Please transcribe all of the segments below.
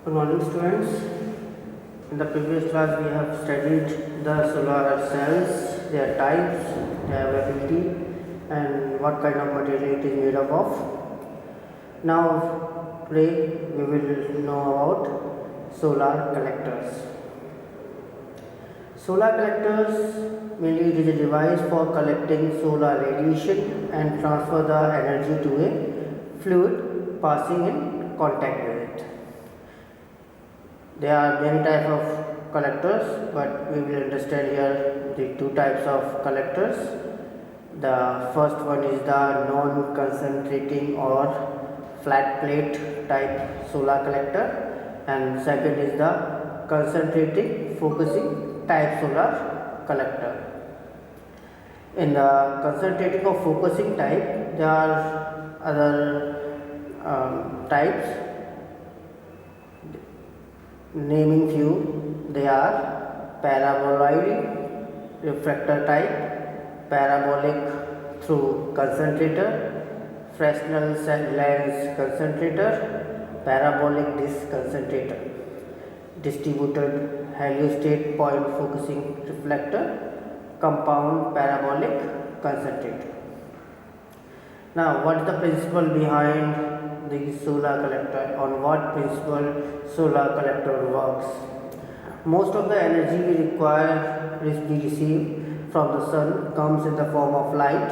Good morning, students. In the previous class, we have studied the solar cells, their types, their availability, and what kind of material it is made up of. Now, today we will know about solar collectors. Solar collectors mainly it is a device for collecting solar radiation and transfer the energy to a fluid passing in contact with it. There are many types of collectors, but we will understand here the two types of collectors. The first one is the non-concentrating or flat plate type solar collector, and second is the concentrating focusing type solar collector. In the concentrating or focusing type, there are other types. Naming few, they are paraboloid refractor type, parabolic through concentrator, Fresnel lens concentrator, parabolic disc concentrator, distributed heliostat point focusing reflector, compound parabolic concentrator. Now, what is the principle behind the solar collector? On what principle solar collector works? Most of the energy we require is we receive from the sun comes in the form of light.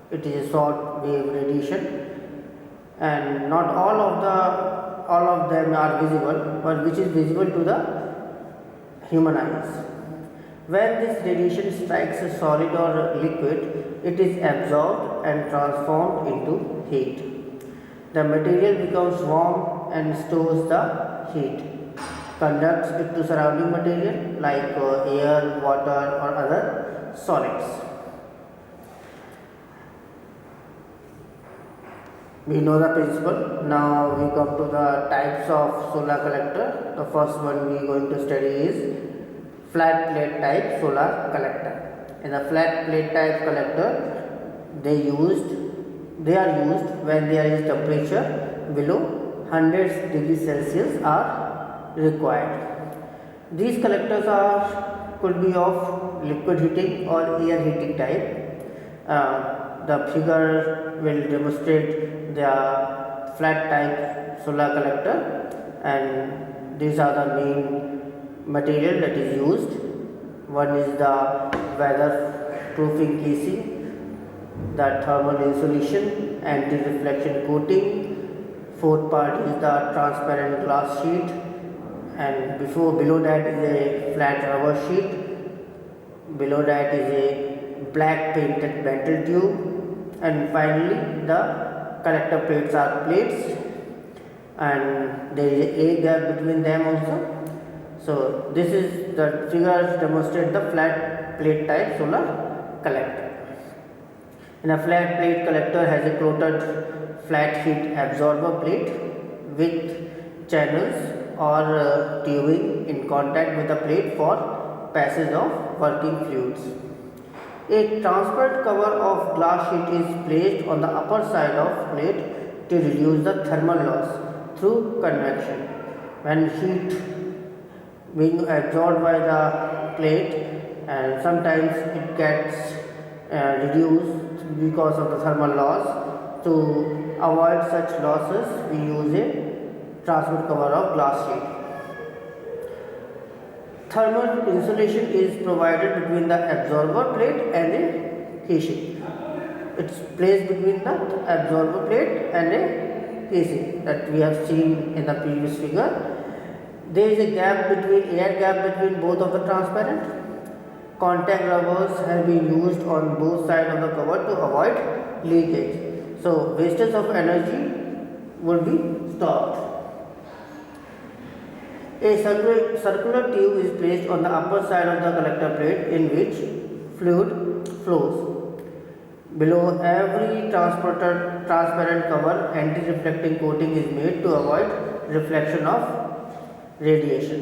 It is a short wave radiation, and not all of them are visible, but which is visible to the human eyes. When this radiation strikes a solid or liquid, it is absorbed and transformed into heat. The material becomes warm and stores the heat, conducts it to surrounding material like air, water or other solids. We know the principle. Now we come to the types of solar collector. The first one we are going to study is flat plate type solar collector. In a flat plate type collector, they are used when there is temperature below 100 degrees Celsius are required. These collectors could be of liquid heating or air heating type. The figure will demonstrate the flat type solar collector, and these are the main material that is used. One is the weatherproofing casing, the thermal insulation, anti-reflection coating. Fourth part is the transparent glass sheet, and below that is a flat rubber sheet. Below that is a black painted metal tube, and finally the collector plates are plates, and there is a gap between them also. So this is the figures demonstrate the flat plate type solar collector. And a flat plate collector has a coated flat heat absorber plate with channels or tubing in contact with the plate for passage of working fluids. A transparent cover of glass sheet is placed on the upper side of plate to reduce the thermal loss through convection. When heat being absorbed by the plate, and sometimes it gets reduced because of the thermal loss. To avoid such losses, we use a transparent cover of glass sheet. Thermal insulation is provided between the absorber plate and a casing. It's placed between the absorber plate and a casing that we have seen in the previous figure. There is a air gap between both of the transparent. Contact rubbers have been used on both sides of the cover to avoid leakage. So wastage of energy will be stopped. A circular tube is placed on the upper side of the collector plate in which fluid flows. Below every transparent cover, anti-reflecting coating is made to avoid reflection of radiation.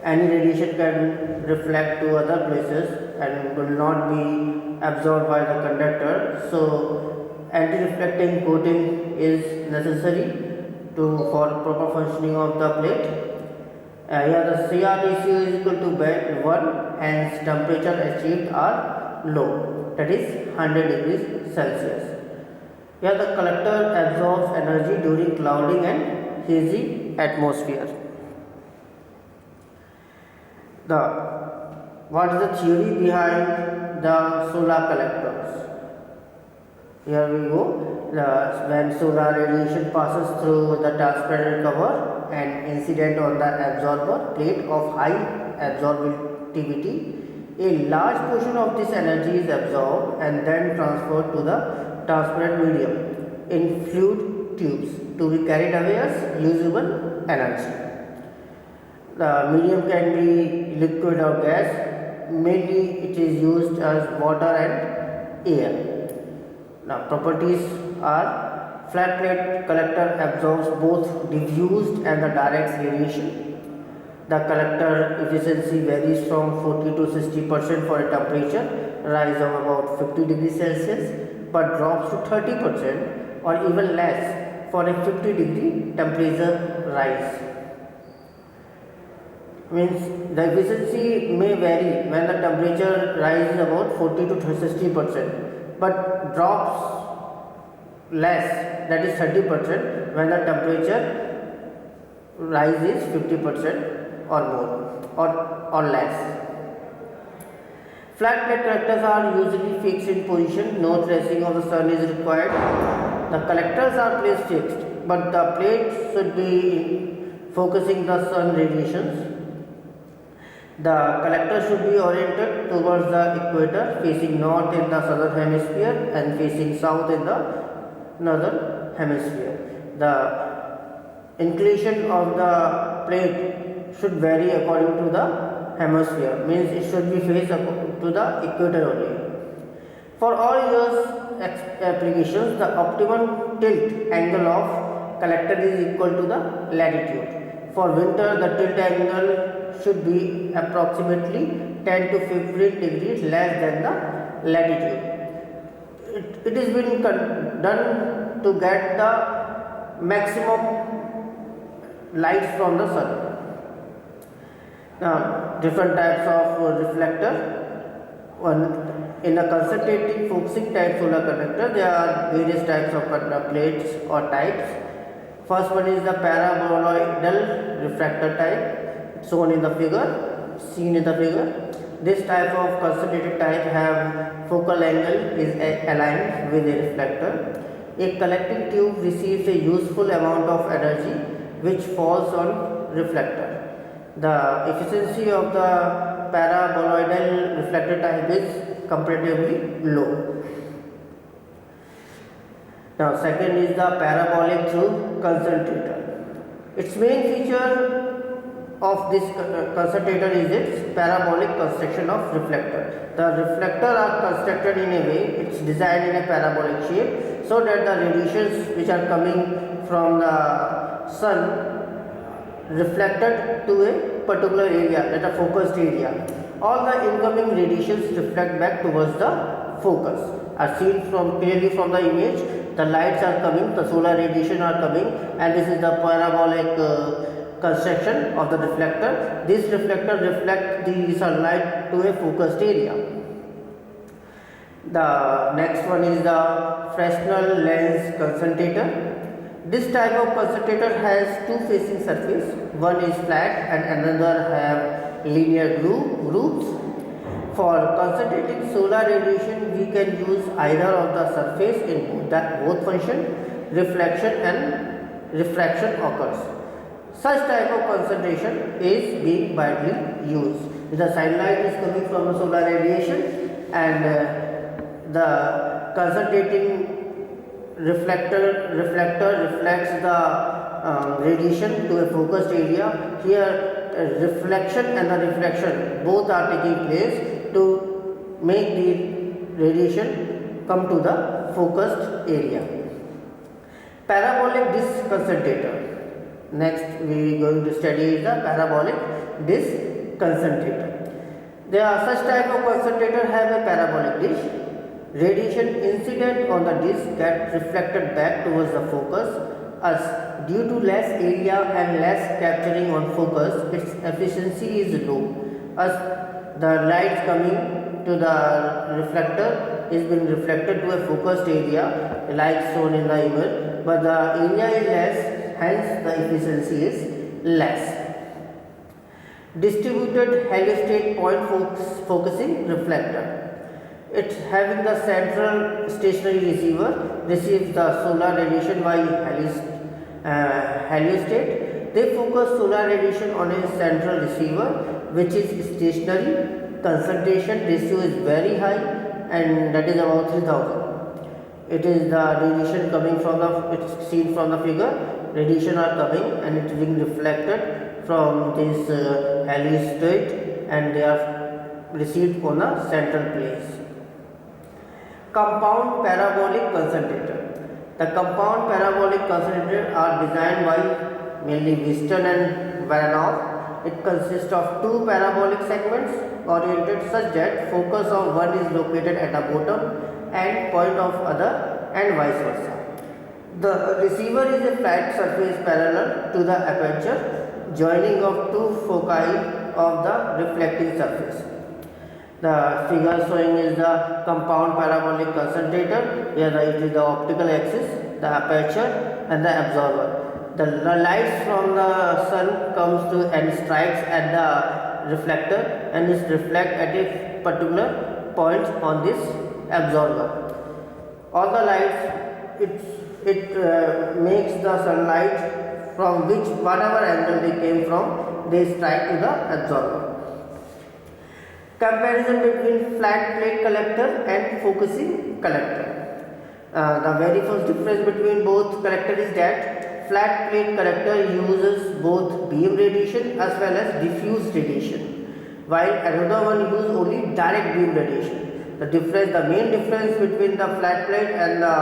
Any radiation can reflect to other places and will not be absorbed by the conductor. So anti-reflecting coating is necessary for proper functioning of the plate. Here the CR ratio is equal to 1, hence temperature achieved are low, that is 100 degrees Celsius. Here the collector absorbs energy during clouding and hazy atmosphere. What is the theory behind the solar collectors? Here we go. When solar radiation passes through the transparent cover and incident on the absorber plate of high absorptivity, a large portion of this energy is absorbed and then transferred to the transparent medium in fluid tubes to be carried away as usable energy. The medium can be liquid or gas. Mainly it is used as water and air. Now properties are: flat plate collector absorbs both diffused and the direct radiation. The collector efficiency varies from 40 to 60% for a temperature rise of about 50 degrees Celsius, but drops to 30% or even less for a 50 degree temperature rise. Means the efficiency may vary when the temperature rises about 40 to 60%, but drops less, that is 30%, when the temperature rise is 50% or more or less. Flat plate collectors are usually fixed in position, no tracing of the sun is required. The collectors are placed fixed, but the plate should be focusing the sun radiations. The collector should be oriented towards the equator, facing north in the southern hemisphere and facing south in the northern hemisphere. The inclination of the plate should vary according to the hemisphere, means it should be faced to the equator only. For all years applications, the optimum tilt angle of collector is equal to the latitude. For winter, the tilt angle should be approximately 10 to 15 degrees less than the latitude. It is been done to get the maximum light from the sun. Now, different types of reflector. In a concentrating focusing type solar conductor, there are various types of plates or types. First one is the paraboloidal refractor type, shown in the figure, seen in the figure. This type of concentrated type have focal angle is aligned with a reflector. A collecting tube receives a useful amount of energy which falls on reflector. The efficiency of the paraboloidal reflector type is comparatively low. Now second is the parabolic tube concentrator. Its main feature of this concentrator is its parabolic construction of reflector. The reflector are constructed in a way, it's designed in a parabolic shape so that the radiations which are coming from the sun reflected to a particular area, that a focused area. All the incoming radiations reflect back towards the focus, are seen clearly from the image. The lights are coming, the solar radiation are coming, and this is the parabolic construction of the reflector. This reflector reflects the sunlight to a focused area. The next one is the Fresnel lens concentrator. This type of concentrator has two facing surface. One is flat and another have linear grooves. For concentrating solar radiation, we can use either of the surface in both function, reflection and refraction occurs. Such type of concentration is being widely used. The sunlight is coming from the solar radiation and the concentrating reflector reflects the radiation to a focused area. Here reflection and the refraction both are taking place to make the radiation come to the focused area. Parabolic disc concentrator. Next we are going to study is the parabolic disc concentrator. There are such type of concentrator have a parabolic dish. Radiation incident on the disc gets reflected back towards the focus, as due to less area and less capturing on focus, its efficiency is low, as the light coming to the reflector is being reflected to a focused area like shown in the image, but the area is less, hence the efficiency is less. Distributed heliostat point focusing reflector. It's having the central stationary receiver receives the solar radiation by heliostat. They focus solar radiation on a central receiver which is stationary. Concentration ratio is very high, and that is about 3000. It is the radiation coming from the, it's seen from the figure, radiation are coming and it is being reflected from this heliostat, and they are received on a central place. Compound parabolic concentrator. The compound parabolic concentrator are designed by mainly Whiston and Vanoff. It consists of two parabolic segments oriented such that focus of one is located at the bottom and point of other, and vice versa. The receiver is a flat surface parallel to the aperture, joining of two foci of the reflecting surface. The figure showing is the compound parabolic concentrator. Here it is the optical axis, the aperture and the absorber. The light from the sun comes to and strikes at the reflector and is reflect at a particular point on this absorber. All the lights, it makes the sunlight from which whatever angle they came from, they strike to the absorber. Comparison between flat plate collector and focusing collector. The very first difference between both collector is that flat plate collector uses both beam radiation as well as diffuse radiation, while another one uses only direct beam radiation. The main difference between the flat plate and the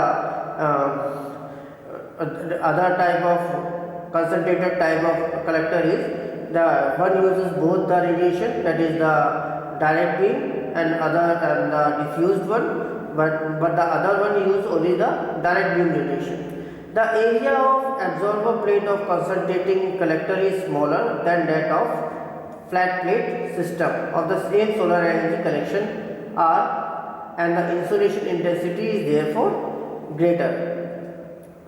other type of concentrated type of collector is the one uses both the radiation, that is the direct beam, and the diffused one, but the other one uses only the direct beam radiation. The area of absorber plate of concentrating collector is smaller than that of flat plate system of the same solar energy collection R, and the insolation intensity is therefore greater.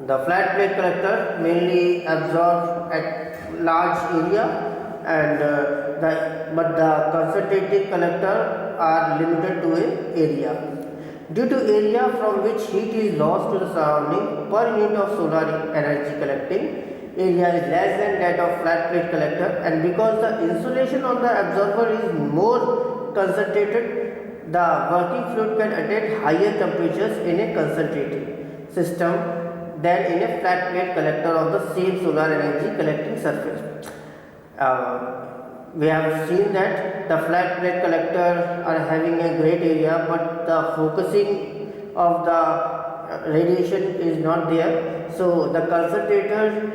The flat plate collector mainly absorbs at large area, and but the concentrating collector are limited to a area. Due to area from which heat is lost to the surrounding per unit of solar energy collecting, area is less than that of flat plate collector, and because the insulation on the absorber is more concentrated, the working fluid can attain higher temperatures in a concentrating system than in a flat plate collector of the same solar energy collecting surface. We have seen that the flat plate collector are having a great area, but the focusing of the radiation is not there. So the concentrator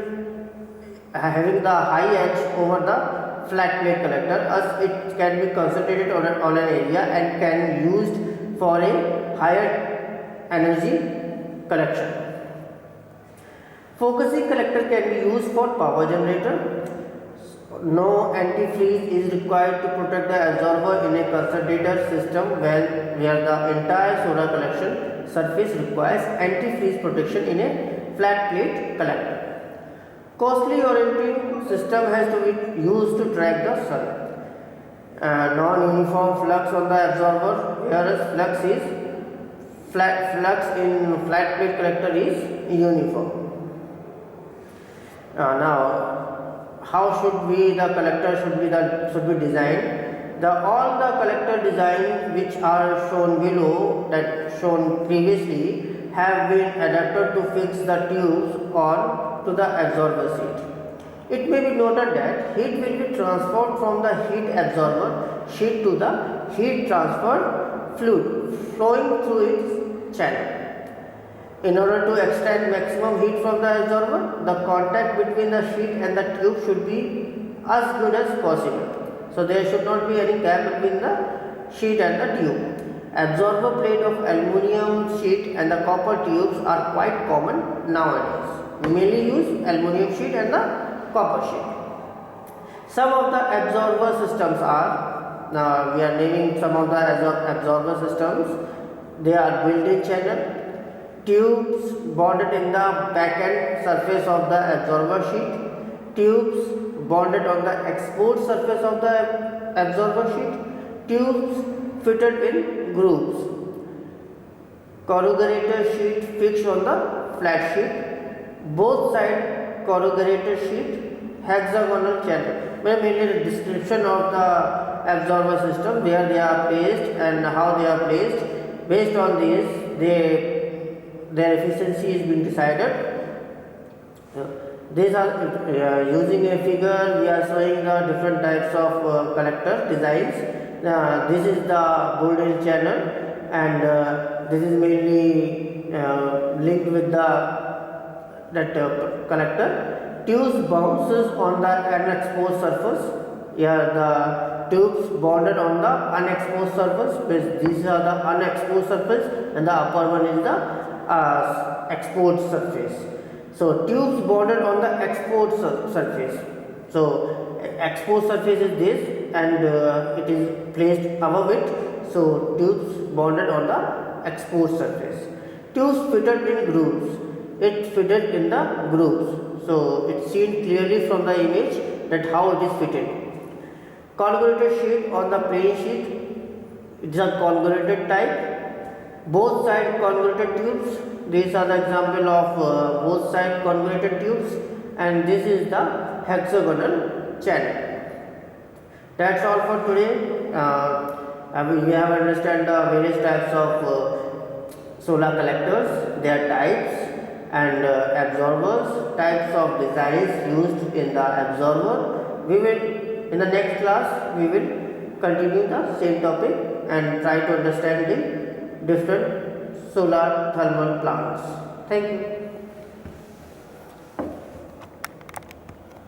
having the high edge over the flat plate collector, as it can be concentrated on an area and can be used for a higher energy collection. Focusing collector can be used for power generator. No antifreeze is required to protect the absorber in a concentrator system where the entire solar collection surface requires antifreeze protection in a flat plate collector. Costly orienting system has to be used to track the sun. Non-uniform flux on the absorber, whereas flux in flat plate collector is uniform. Now, how should the collector should be designed? All the collector designs which are shown below, that shown previously, have been adapted to fix the tubes on to the absorber sheet. It may be noted that heat will be transferred from the heat absorber sheet to the heat transfer fluid flowing through its channel. In order to extract maximum heat from the absorber, the contact between the sheet and the tube should be as good as possible. So there should not be any gap between the sheet and the tube. Absorber plate of aluminum sheet and the copper tubes are quite common nowadays. We mainly use aluminum sheet and the copper sheet. Some of the absorber systems are, now we are naming some of the absorber systems. They are built-in channel, tubes bonded in the back end surface of the absorber sheet, tubes bonded on the export surface of the absorber sheet, tubes fitted in grooves, corrugator sheet fixed on the flat sheet, both side corrugator sheet, hexagonal channel. Mainly the description of the absorber system, where they are placed and how they are placed. Based on this, their efficiency is being decided. These are using a figure. We are showing the different types of collector designs. This is the Bourdon channel, and this is mainly linked with that collector. Tubes bounces on the unexposed surface. Here the tubes bonded on the unexposed surface. These are the unexposed surface, and the upper one is the exposed surface. So tubes bonded on the exposed surface. So exposed surface is this, and it is placed above it. So tubes bonded on the exposed surface. Tubes fitted in grooves. It fitted in the grooves. So it's seen clearly from the image that how it is fitted. Corrugated sheet on the plain sheet. It is a corrugated type. Both side corrugated tubes. These are the example of both side corrugated tubes, and this is the hexagonal channel. That's all for today. We have understand the various types of solar collectors, their types, and absorbers, types of designs used in the absorber. We will, in the next class, we will continue the same topic and try to understand the different solar thermal plants. Thank you.